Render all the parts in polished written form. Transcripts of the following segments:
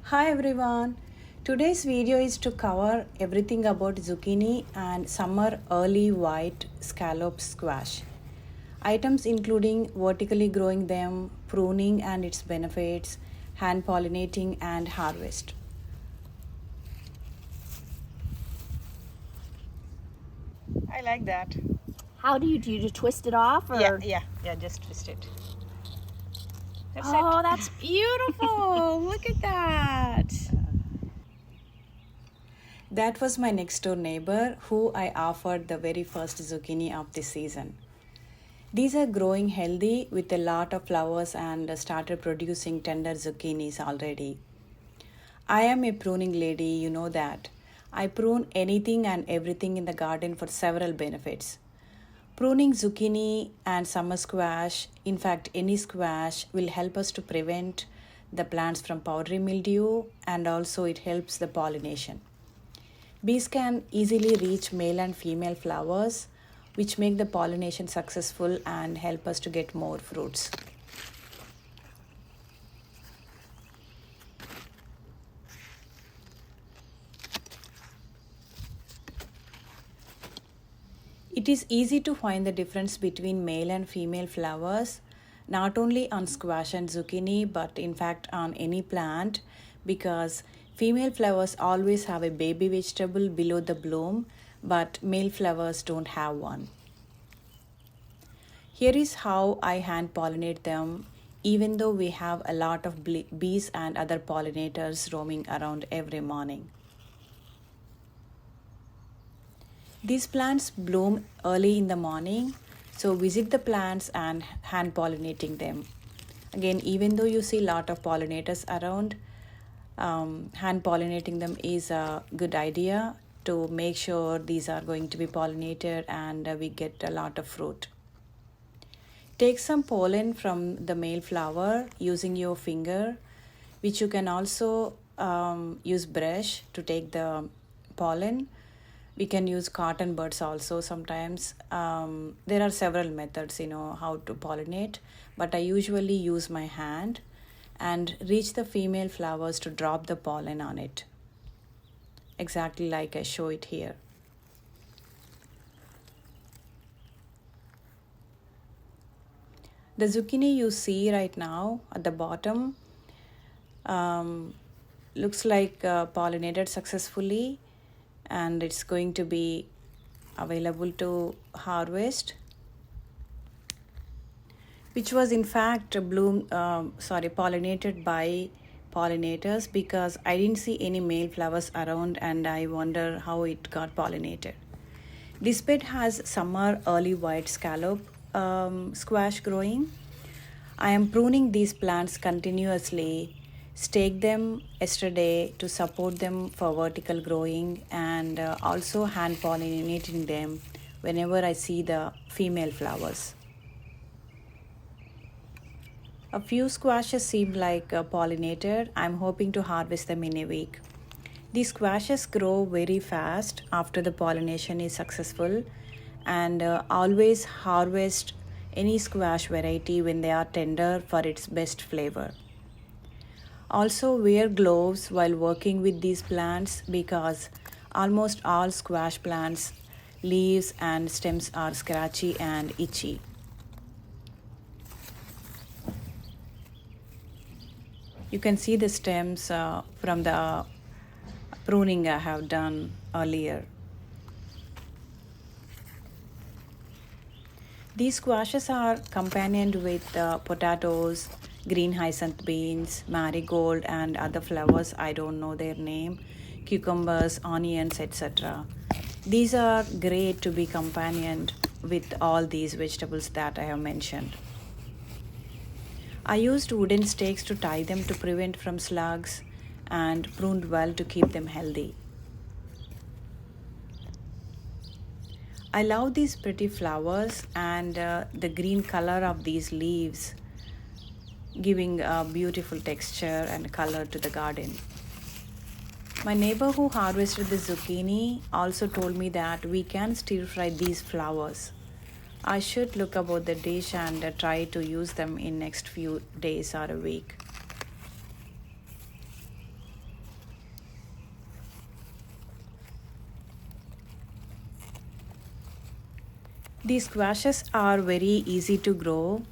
Hi everyone. Today's video is to cover everything about zucchini and summer early white scallop squash. Items including vertically growing them, pruning and its benefits, hand pollinating and harvest. I like that. How do you just twist it off? Or? Yeah, just twist it. Oh, that's beautiful. Look at that. That was my next door neighbor who I offered the very first zucchini of this season. These are growing healthy with a lot of flowers and started producing tender zucchinis already. I am a pruning lady, you know that. I prune anything and everything in the garden for several benefits. Pruning zucchini and summer squash, in fact, any squash, will help us to prevent the plants from powdery mildew and also it helps the pollination. Bees can easily reach male and female flowers, which make the pollination successful and help us to get more fruits. It is easy to find the difference between male and female flowers, not only on squash and zucchini, but in fact on any plant, because female flowers always have a baby vegetable below the bloom, but male flowers don't have one. Here is how I hand pollinate them, even though we have a lot of bees and other pollinators roaming around every morning. These plants bloom early in the morning, so visit the plants and hand pollinating them. Again, even though you see a lot of pollinators around, hand pollinating them is a good idea to make sure these are going to be pollinated and we get a lot of fruit. Take some pollen from the male flower using your finger, which you can also use brush to take the pollen. We can use cotton buds also sometimes. There are several methods, how to pollinate, but I usually use my hand and reach the female flowers to drop the pollen on it, exactly like I show it here. The zucchini you see right now at the bottom looks like pollinated successfully, and it's going to be available to harvest, which was in fact pollinated by pollinators, because I didn't see any male flowers around and I wonder how it got pollinated. This bed has summer early white scallop squash growing. I am pruning these plants continuously, stake them yesterday to support them for vertical growing, and also hand pollinating them whenever I see the female flowers. A few squashes seem like pollinated. I'm hoping to harvest them in a week. These squashes grow very fast after the pollination is successful, and always harvest any squash variety when they are tender for its best flavor. Also, wear gloves while working with these plants, because almost all squash plants, leaves and stems are scratchy and itchy. You can see the stems from the pruning I have done earlier. These squashes are companioned with potatoes, green hyacinth beans, marigold, and other flowers. I don't know their name, cucumbers, onions, etc. These are great to be companioned with all these vegetables that I have mentioned. I used wooden stakes to tie them to prevent from slugs and pruned well to keep them healthy. I love these pretty flowers and the green color of these leaves, giving a beautiful texture and color to the garden. My neighbor who harvested the zucchini also told me that we can stir fry these flowers. I should look about the dish and try to use them in next few days or a week. These squashes are very easy to grow.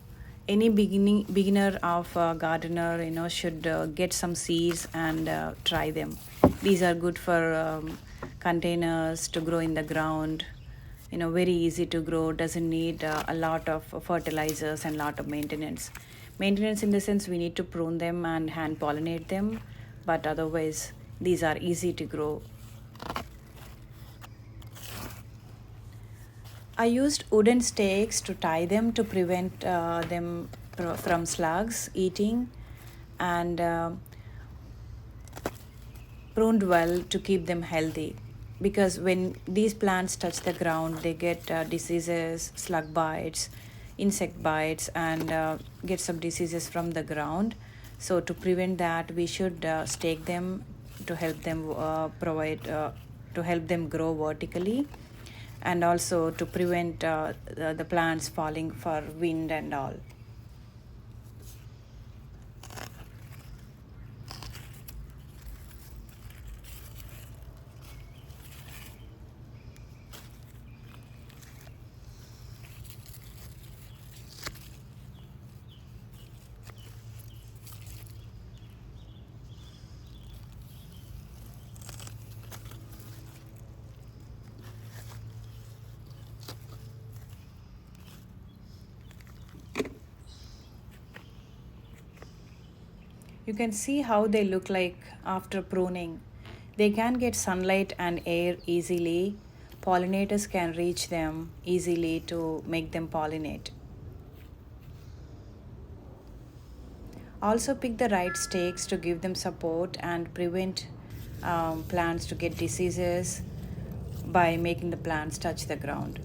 Any beginner of a gardener, should get some seeds and try them. These are good for containers to grow in the ground. Very easy to grow. Doesn't need a lot of fertilizers and lot of maintenance. Maintenance in the sense we need to prune them and hand pollinate them, but otherwise these are easy to grow. I used wooden stakes to tie them to prevent them from slugs eating, and pruned well to keep them healthy. Because when these plants touch the ground, they get diseases, slug bites, insect bites, and get some diseases from the ground. So to prevent that, we should stake them to help them to help them grow vertically, and also to prevent the plants falling for wind and all. You can see how they look like after pruning. They can get sunlight and air easily. Pollinators can reach them easily to make them pollinate. Also, pick the right stakes to give them support and prevent plants to get diseases by making the plants touch the ground.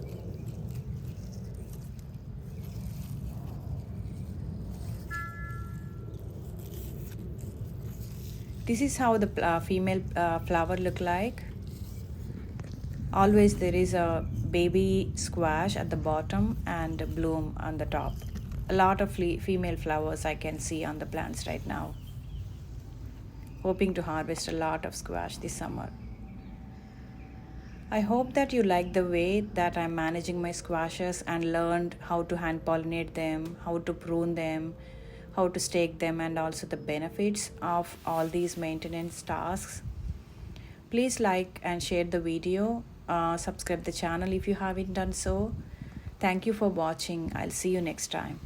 This is how the female flower look like. Always there is a baby squash at the bottom and a bloom on the top. A lot of female flowers I can see on the plants right now. Hoping to harvest a lot of squash this summer. I hope that you like the way that I'm managing my squashes and learned how to hand pollinate them, how to prune them, how to stake them, and also the benefits of all these maintenance tasks. Please like and share the video. Subscribe the channel if you haven't done so. Thank you for watching. I'll see you next time.